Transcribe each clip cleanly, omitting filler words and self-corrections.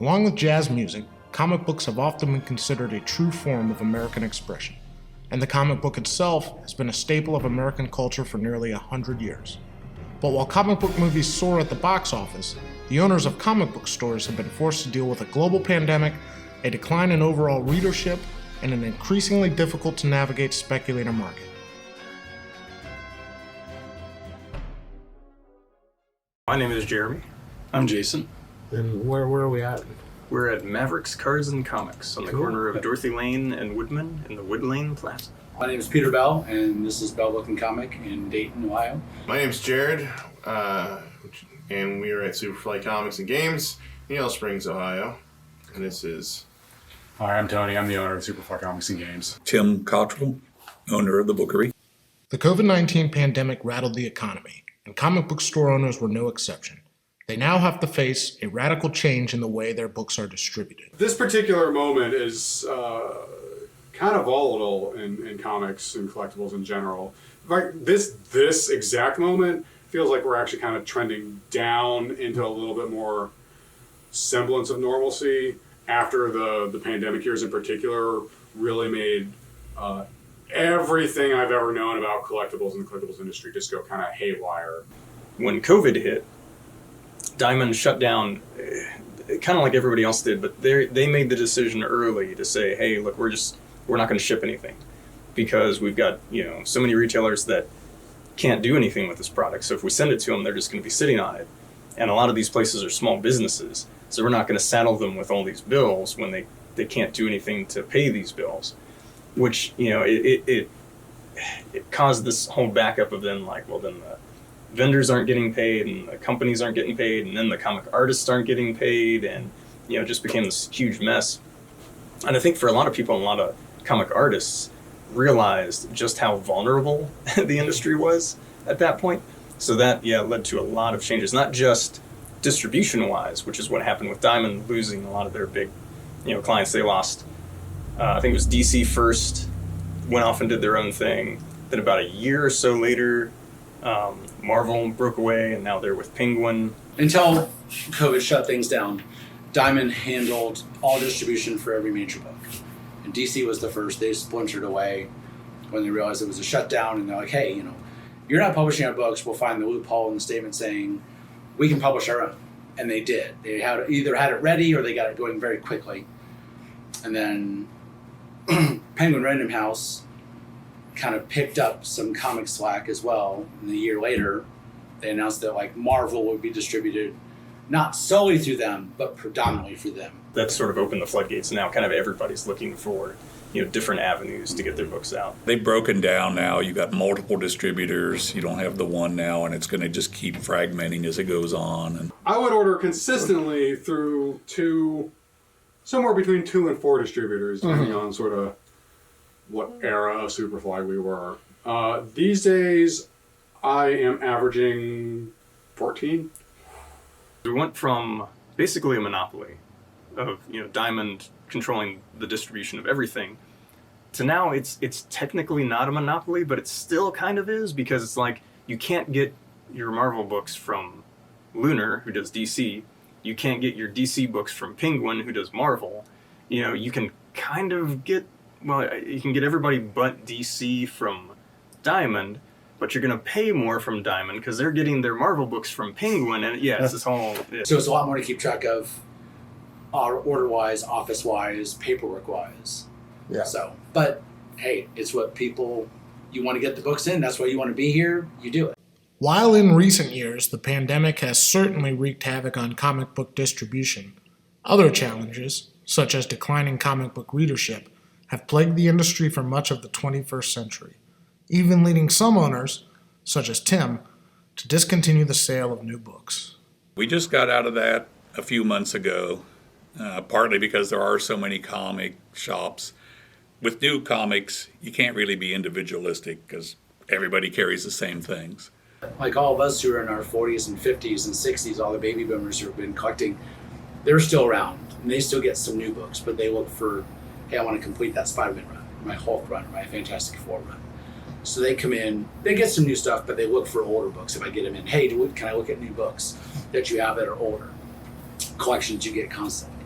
Along with jazz music, comic books have often been considered a true form of American expression, and the comic book itself has been a staple of American culture for nearly 100 years. But while comic book movies soar at the box office, the owners of comic book stores have been forced to deal with a global pandemic, a decline in overall readership, and an increasingly difficult to navigate speculator market. My name is Jeremy. I'm Jason. And where are we at? We're at Mavericks Cards and Comics on the corner of Dorothy Lane and Woodman in the Wood Lane Plaza. My name is Peter Bell, and this is Bell Book and Comic in Dayton, Ohio. My name is Jared, and we are at Superfly Comics and Games in Yellow Springs, Ohio. And this is... Hi, I'm Tony. I'm the owner of Superfly Comics and Games. Tim Cottrell, owner of the Bookery. The COVID-19 pandemic rattled the economy, and comic book store owners were no exception. They now have to face a radical change in the way their books are distributed. This particular moment is kind of volatile in comics and collectibles in general. Like this exact moment feels like we're actually kind of trending down into a little bit more semblance of normalcy after the pandemic years in particular really made everything I've ever known about collectibles and the collectibles industry just go kind of haywire. When COVID hit, Diamond shut down kind of like everybody else did, but they made the decision early to say, hey, look, we're not going to ship anything because we've got, so many retailers that can't do anything with this product. So if we send it to them, they're just going to be sitting on it. And a lot of these places are small businesses, so we're not going to saddle them with all these bills when they can't do anything to pay these bills, which, it caused this whole backup of then the vendors aren't getting paid and the companies aren't getting paid and then the comic artists aren't getting paid and, it just became this huge mess. And I think for a lot of people, a lot of comic artists realized just how vulnerable the industry was at that point. So that, led to a lot of changes, not just distribution-wise, which is what happened with Diamond losing a lot of their big, clients. They lost, I think it was DC first, went off and did their own thing. Then about a year or so later, Marvel broke away, and now they're with Penguin. Until COVID shut things down, Diamond handled all distribution for every major book. And DC was the first. They splintered away when they realized it was a shutdown, and they're like, hey, you're not publishing our books, we'll find the loophole in the statement saying, we can publish our own. And they did. They either had it ready or they got it going very quickly. And then Penguin Random House kind of picked up some comic slack as well. And a year later, they announced that Marvel would be distributed not solely through them, but predominantly through them. That sort of opened the floodgates. Now kind of everybody's looking for, different avenues to get their books out. They've broken down now. You got multiple distributors. You don't have the one now, and it's going to just keep fragmenting as it goes on. And I would order consistently through somewhere between 2 and 4 distributors, depending on sort of what era of Superfly we were. These days, I am averaging 14. We went from basically a monopoly of Diamond controlling the distribution of everything to now it's technically not a monopoly, but it still kind of is, because it's like you can't get your Marvel books from Lunar, who does DC. You can't get your DC books from Penguin, who does Marvel. You can kind of get, you can get everybody but DC from Diamond, but you're going to pay more from Diamond because they're getting their Marvel books from Penguin, and it's this whole... So it's a lot more to keep track of, order-wise, office-wise, paperwork-wise. Yeah. So, but hey, it's what you want to get the books in, that's why you want to be here, you do it. While in recent years, the pandemic has certainly wreaked havoc on comic book distribution, other challenges, such as declining comic book readership, have plagued the industry for much of the 21st century, even leading some owners, such as Tim, to discontinue the sale of new books. we just got out of that a few months ago, partly because there are so many comic shops. With new comics, you can't really be individualistic because everybody carries the same things. Like all of us who are in our 40s and 50s and 60s, all the baby boomers who have been collecting, they're still around. And they still get some new books, but they look for, hey, I want to complete that Spider-Man run, or my Hulk run, or my Fantastic Four run. So they come in, they get some new stuff, but they look for older books. If I get them in, hey, can I look at new books that you have that are older? Collections you get constantly.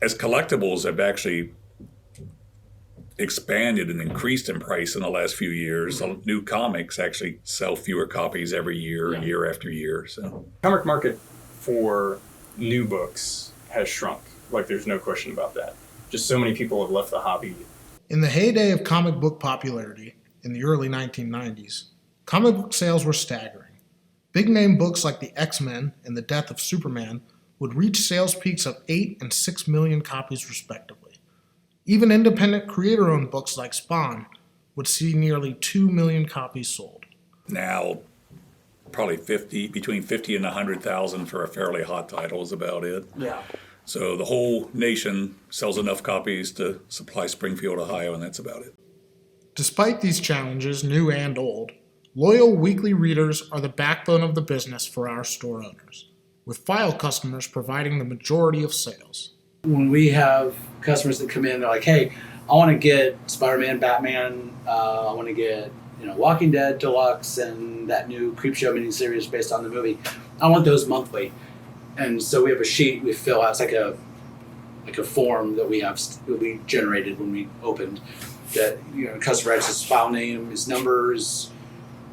as collectibles have actually expanded and increased in price in the last few years, so new comics actually sell fewer copies every year, year after year. So Comic market for new books has shrunk. Like, there's no question about that. Just so many people have left the hobby. In the heyday of comic book popularity in the early 1990s, comic book sales were staggering. Big-name books like The X-Men and The Death of Superman would reach sales peaks of 8 and 6 million copies respectively. Even independent creator-owned books like Spawn would see nearly 2 million copies sold. now, probably between 50 and 100,000 for a fairly hot title is about it. Yeah. So the whole nation sells enough copies to supply Springfield, Ohio, and that's about it. Despite these challenges, new and old, loyal weekly readers are the backbone of the business for our store owners, with file customers providing the majority of sales. When we have customers that come in, they're like, "Hey, I want to get Spider-Man, Batman. I want to get Walking Dead Deluxe and that new Creepshow miniseries based on the movie. I want those monthly." And so we have a sheet we fill out. It's like a form that we generated when we opened. That customer writes his file name, his numbers,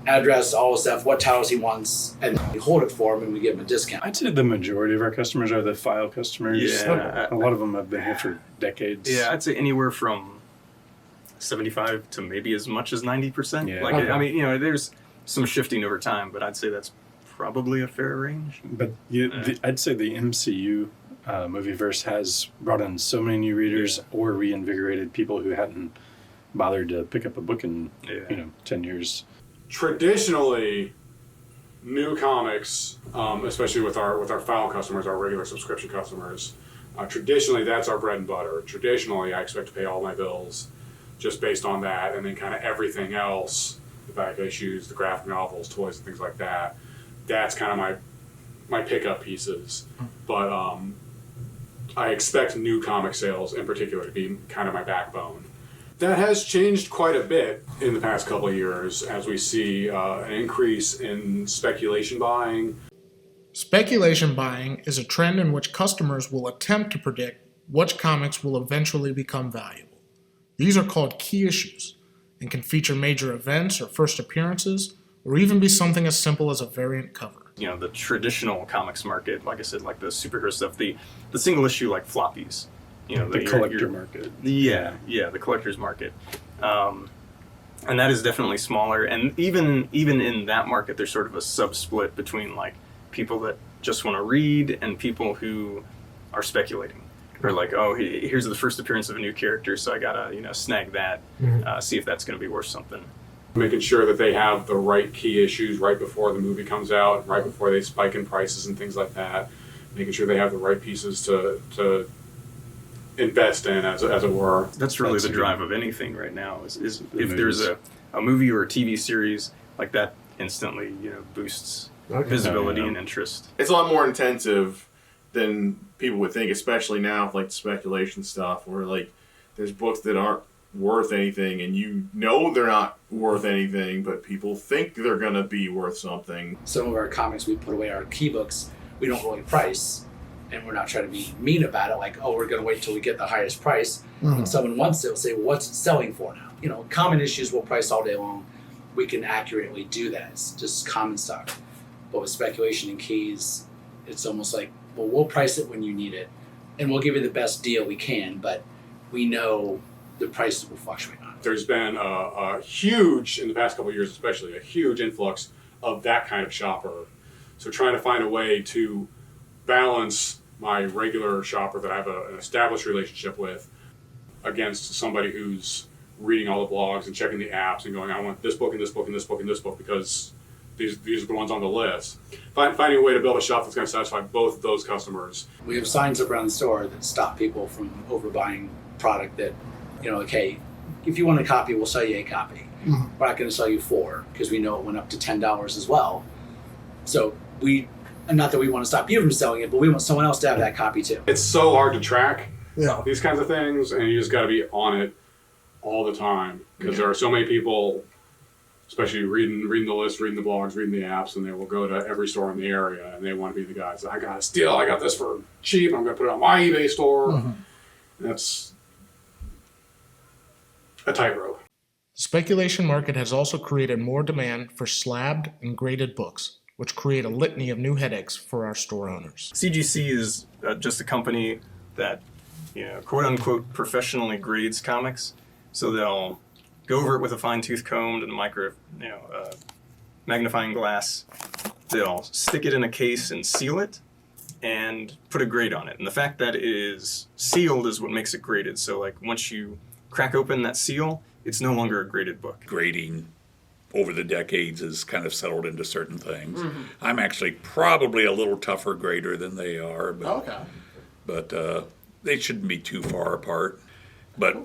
address, all the stuff, what titles he wants, and we hold it for him and we give him a discount. I'd say the majority of our customers are the file customers. Yeah. A lot of them have been here for decades. Yeah, I'd say anywhere from 75 to maybe as much as 90%. Yeah. Like, Okay. I mean, there's some shifting over time, but I'd say that's probably a fair range. But I'd say the MCU movieverse has brought in so many new readers or reinvigorated people who hadn't bothered to pick up a book in 10 years. Traditionally, new comics, especially with our file customers, our regular subscription customers, traditionally that's our bread and butter. Traditionally, I expect to pay all my bills just based on that, and then kind of everything else, the back issues, the graphic novels, toys, and things like that. That's kind of my pickup pieces. But I expect new comic sales in particular to be kind of my backbone. That has changed quite a bit in the past couple of years as we see an increase in speculation buying. Speculation buying is a trend in which customers will attempt to predict which comics will eventually become valuable. These are called key issues and can feature major events or first appearances, or even be something as simple as a variant cover. The traditional comics market, like I said, like the superhero stuff, the single issue like floppies. The collector market. Yeah, the collector's market. And that is definitely smaller. And even in that market, there's sort of a sub-split between like people that just want to read and people who are speculating. Or like, oh, here's the first appearance of a new character, so I gotta snag that, see if that's gonna be worth something. Making sure that they have the right key issues right before the movie comes out, right before they spike in prices and things like that. Making sure they have the right pieces to invest in, as it were. That's really the drive of anything right now. Is if there's a movie or a TV series like that, instantly boosts visibility and interest. It's a lot more intensive than people would think, especially now with like speculation stuff, where like there's books that aren't worth anything and they're not worth anything, but people think they're gonna be worth something. Some of our comics we put away, our key books, we don't really price, and we're not trying to be mean about it, like, oh, we're going to wait till we get the highest price. When someone wants it, we'll say, well, what's it selling for now? Common issues we'll price all day long. We can accurately do that. It's just common stock. But with speculation and keys, it's almost like, well, we'll price it when you need it, and we'll give you the best deal we can, but we know the prices will fluctuate on it. There's been a huge, in the past couple of years especially, a huge influx of that kind of shopper. So trying to find a way to balance my regular shopper that I have an established relationship with against somebody who's reading all the blogs and checking the apps and going, I want this book and this book and this book and this book because these are the ones on the list. Finding a way to build a shop that's going to satisfy both of those customers. We have signs up around the store that stop people from overbuying product that, like, hey, if you want a copy, we'll sell you a copy. We're not going to sell you 4 because we know it went up to $10 as well. So and not that we want to stop you from selling it, but we want someone else to have that copy too. It's so hard to track Yeah. these kinds of things, and you just got to be on it all the time because there are so many people, especially reading the list, reading the blogs, reading the apps, and they will go to every store in the area and they want to be the guys. I got a steal. I got this for cheap. I'm going to put it on my eBay store. That's a tightrope. The speculation market has also created more demand for slabbed and graded books, which create a litany of new headaches for our store owners. CGC is just a company that, quote unquote, professionally grades comics. So they'll go over it with a fine-tooth comb and a magnifying glass. They'll stick it in a case and seal it and put a grade on it. And the fact that it is sealed is what makes it graded. So like once you crack open that seal, it's no longer a graded book. Grading over the decades has kind of settled into certain things. I'm actually probably a little tougher grader than they are, but they shouldn't be too far apart. But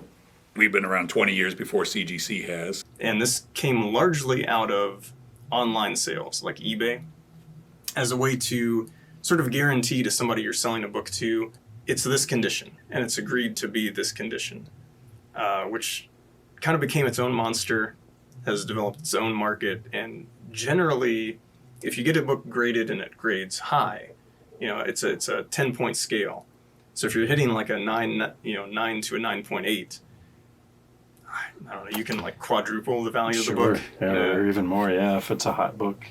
we've been around 20 years before CGC has. And this came largely out of online sales like eBay as a way to sort of guarantee to somebody you're selling a book to, it's this condition and it's agreed to be this condition, which kind of became its own monster, has developed its own market. And generally, if you get a book graded and it grades high, it's a 10-point scale. So if you're hitting like a 9 to a 9.8, I don't know, you can like quadruple the value of the book. Or even more, if it's a hot book,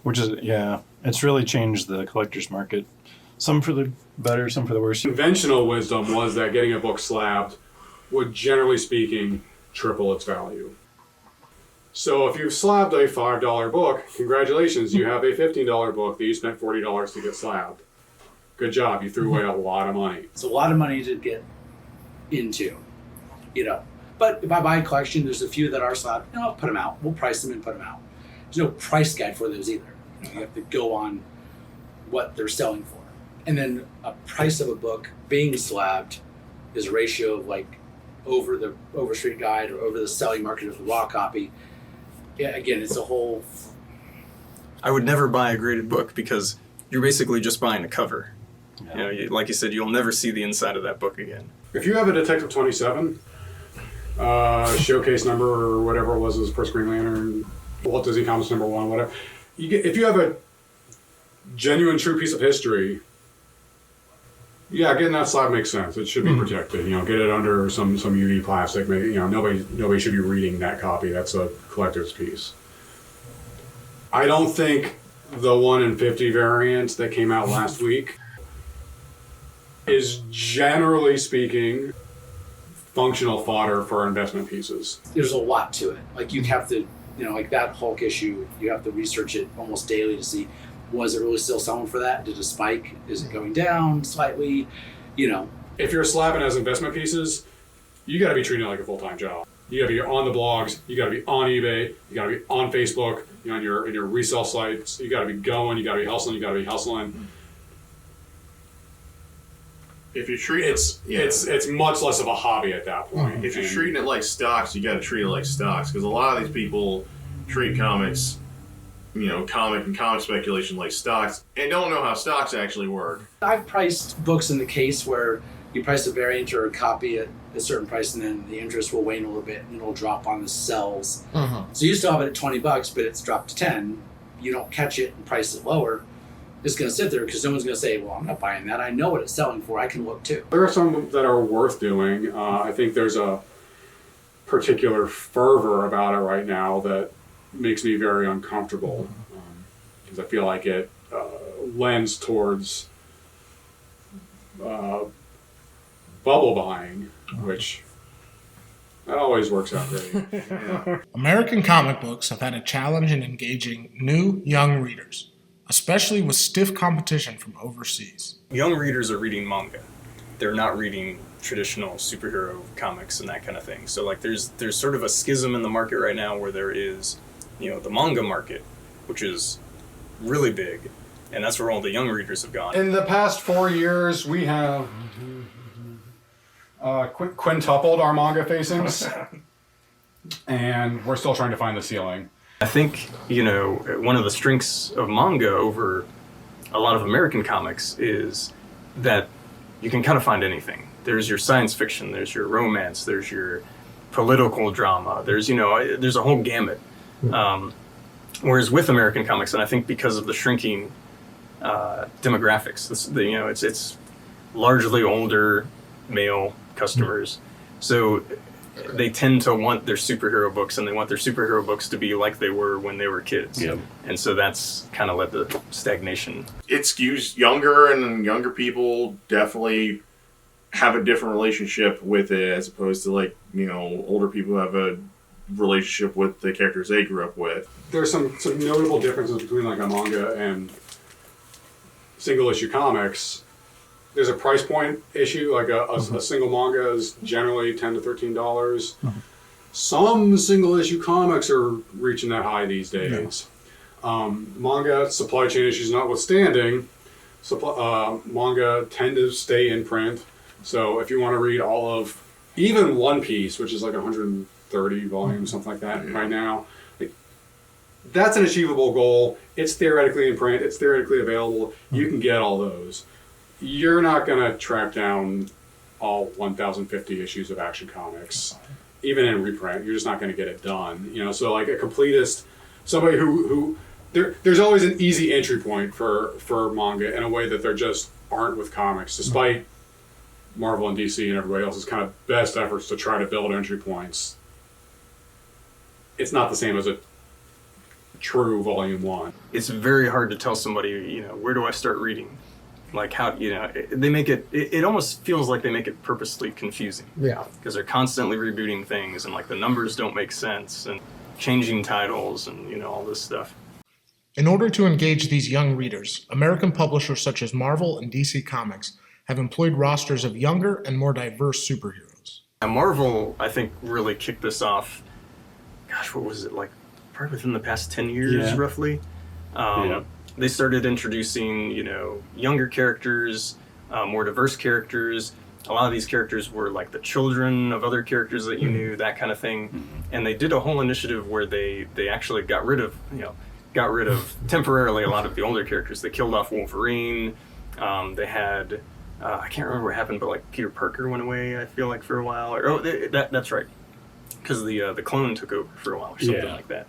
Which is, it's really changed the collector's market. Some for the better, some for the worse. Conventional wisdom was that getting a book slabbed would, generally speaking, triple its value. So if you've slabbed a $5 book, congratulations, you have a $15 book that you spent $40 to get slabbed. Good job, you threw away a lot of money. It's a lot of money to get into, But if I buy a collection, there's a few that are slabbed. I'll put them out. We'll price them and put them out. There's no price guide for those either. You have to go on what they're selling for. And then a price of a book being slabbed is a ratio of like over the Overstreet Guide or over the selling market of the raw copy. Yeah, again, it's a whole... I would never buy a graded book because you're basically just buying a cover. Like you said, you'll never see the inside of that book again. If you have a Detective 27 showcase number or whatever it was first Green Lantern, Walt Disney Comics #1, whatever, if you have a genuine true piece of history, getting that slab makes sense. It should be protected. Get it under some UV plastic. Nobody should be reading that copy. That's a collector's piece. I don't think the 1 in 50 variant that came out last week is, generally speaking, functional fodder for investment pieces. There's a lot to it. Like you have to, like that Hulk issue, you have to research it almost daily to see, was it really still selling for that? Did it spike? Is it going down slightly? If you're slabbing as investment pieces, you got to be treating it like a full-time job. You got to be on the blogs. You got to be on eBay. You got to be on Facebook. On your resale sites. You got to be going. You got to be hustling. You got to be hustling. If you're treating It's much less of a hobby at that point. if you're treating it like stocks, you got to treat it like stocks, because a lot of these people treat comics, comic and comic speculation like stocks, and don't know how stocks actually work. I've priced books in the case where you price a variant or a copy at a certain price, and then the interest will wane a little bit, and it'll drop on the sells. So you still have it at $20, but it's dropped to 10. You don't catch it and price it lower. It's going to sit there because someone's going to say, well, I'm not buying that. I know what it's selling for. I can look too. There are some that are worth doing. I think there's a particular fervor about it right now that makes me very uncomfortable, because I feel like it lends towards bubble buying, which that always works out great. American comic books have had a challenge in engaging new, young readers, especially with stiff competition from overseas. Young readers are reading manga. They're not reading traditional superhero comics and that kind of thing. So like there's sort of a schism in the market right now where there is, the manga market, which is really big, and that's where all the young readers have gone. In the past 4 years, we have quintupled our manga facings, and we're still trying to find the ceiling. I think, one of the strengths of manga over a lot of American comics is that you can kind of find anything. There's your science fiction, there's your romance, there's your political drama, there's a whole gamut. Whereas with American comics, and I think because of the shrinking demographics, it's largely older male customers. So they tend to want their superhero books, and they want their superhero books to be like they were when they were kids. Yep. And so that's kind of led to stagnation. It skews younger, and younger people definitely have a different relationship with it as opposed to, like, you know, older people have a relationship with the characters they grew up with. There's some notable differences between like a manga and single issue comics. There's a price point issue, like a single manga is generally $10 to $13. Some single issue comics are reaching that high these days. Manga, supply chain issues notwithstanding, manga tend to stay in print. So if you want to read all of, even One Piece, which is like 130 volumes, something like that right now, like, that's an achievable goal. It's theoretically in print. It's theoretically available. You can get all those. You're not going to track down all 1,050 issues of Action Comics, even in reprint. You're just not going to get it done. You know, so like a completist, somebody who there's always an easy entry point for manga in a way that there just aren't with comics, despite Marvel and DC and everybody else's kind of best efforts to try to build entry points. It's not the same as a true volume 1. It's very hard to tell somebody, you know, where do I start reading? Like how, you know, they make it almost feels like they make it purposely confusing. Yeah. Because they're constantly rebooting things, and like the numbers don't make sense, and changing titles, and, you know, all this stuff. In order to engage these young readers, American publishers such as Marvel and DC Comics have employed rosters of younger and more diverse superheroes. And Marvel, I think, really kicked this off, gosh, what was it, like probably within the past 10 years, roughly? They started introducing, you know, younger characters, more diverse characters. A lot of these characters were like the children of other characters that you knew, that kind of thing. And they did a whole initiative where they actually got rid of temporarily a lot of the older characters. They killed off Wolverine. They had, I can't remember what happened, but like Peter Parker went away, I feel like, for a while. That's right. Because the clone took over for a while or something like that.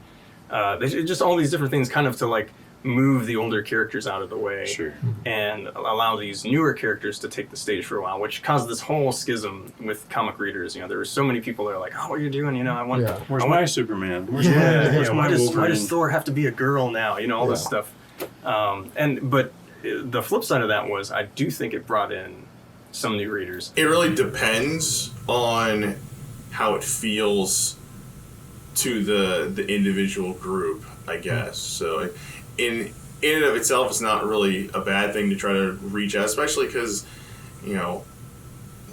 They just all these different things kind of to like move the older characters out of the way and allow these newer characters to take the stage for a while, which caused this whole schism with comic readers. You know, there were so many people that are like, oh, what are you doing? You know, I want... Where's my Superman? Where's why my does Wolverine? Thor have to be a girl now? You know, all this stuff. But the flip side of that was I do think it brought in some new readers. It really depends on how it feels to the individual group, I guess. So in and of itself, it's not really a bad thing to try to reach out, especially because, you know,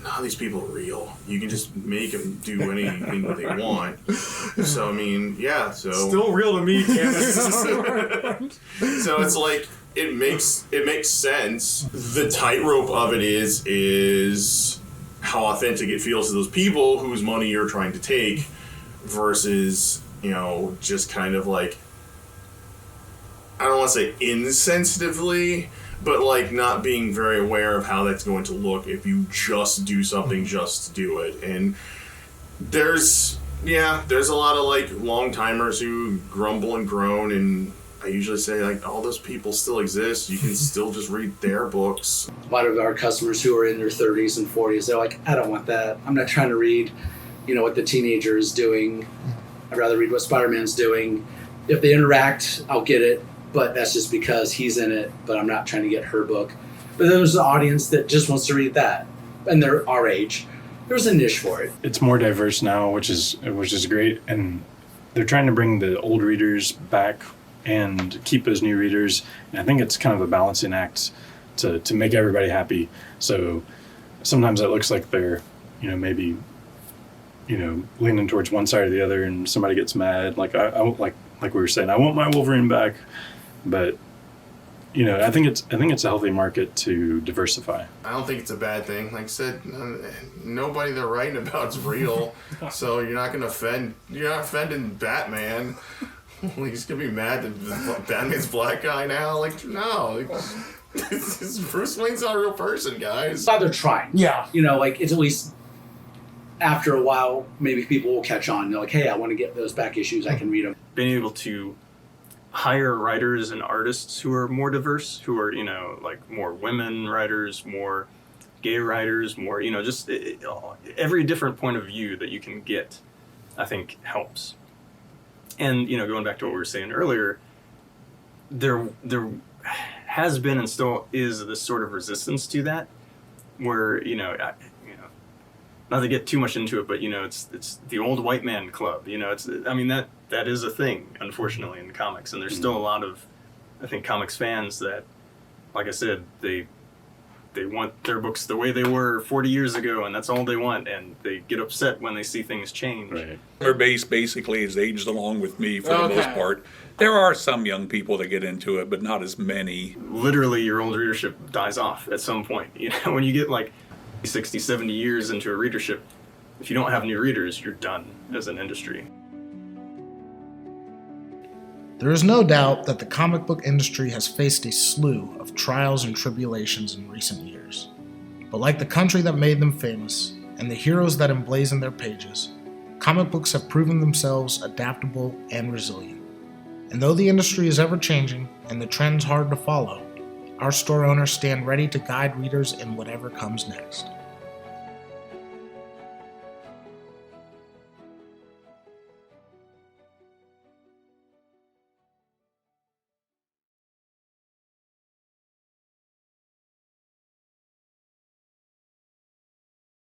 none of these people are real. You can just make them do anything that they want. So, I mean, yeah, so... Still real to me, Candace. So it's like, it makes sense. The tightrope of it is how authentic it feels to those people whose money you're trying to take versus, you know, just kind of like, I don't want to say insensitively, but like not being very aware of how that's going to look if you just do something just to do it. And there's a lot of like long timers who grumble and groan, and I usually say like all those people still exist. You can still just read their books. A lot of our customers who are in their 30s and 40s, they're like, I don't want that. I'm not trying to read, you know, what the teenager is doing. I'd rather read what Spider-Man's doing. If they interact, I'll get it, but that's just because he's in it, but I'm not trying to get her book. But there's an audience that just wants to read that, and they're our age. There's a niche for it. It's more diverse now, which is great, and they're trying to bring the old readers back and keep those new readers. And I think it's kind of a balancing act to make everybody happy. So sometimes it looks like they're, you know, maybe, you know, leaning towards one side or the other, and somebody gets mad. Like like we were saying, I want my Wolverine back, but you know, I think it's a healthy market to diversify. I don't think it's a bad thing. Like I said, nobody they're writing about is real, so you're not offending Batman. Like, he's gonna be mad that Batman's black guy now. Like, no, Bruce Wayne's not a real person, guys. But they're trying. Yeah. You know, like, it's at least after a while, maybe people will catch on. They're like, hey, I want to get those back issues. I can read them. Being able to hire writers and artists who are more diverse, who are, you know, like more women writers, more gay writers, more, just every different point of view that you can get, I think helps. And, going back to what we were saying earlier, there has been and still is this sort of resistance to that, where, not to get too much into it, but, it's the old white man club, that is a thing, unfortunately, in comics. And there's still a lot of, I think, comics fans that, like I said, they want their books the way they were 40 years ago, and that's all they want, and they get upset when they see things change. Right. Their base basically has aged along with me for the most part. There are some young people that get into it, but not as many. Literally, your old readership dies off at some point. When you get like 60, 70 years into a readership, if you don't have new readers, you're done as an industry. There is no doubt that the comic book industry has faced a slew of trials and tribulations in recent years. But like the country that made them famous, and the heroes that emblazon their pages, comic books have proven themselves adaptable and resilient. And though the industry is ever-changing and the trends hard to follow, our store owners stand ready to guide readers in whatever comes next.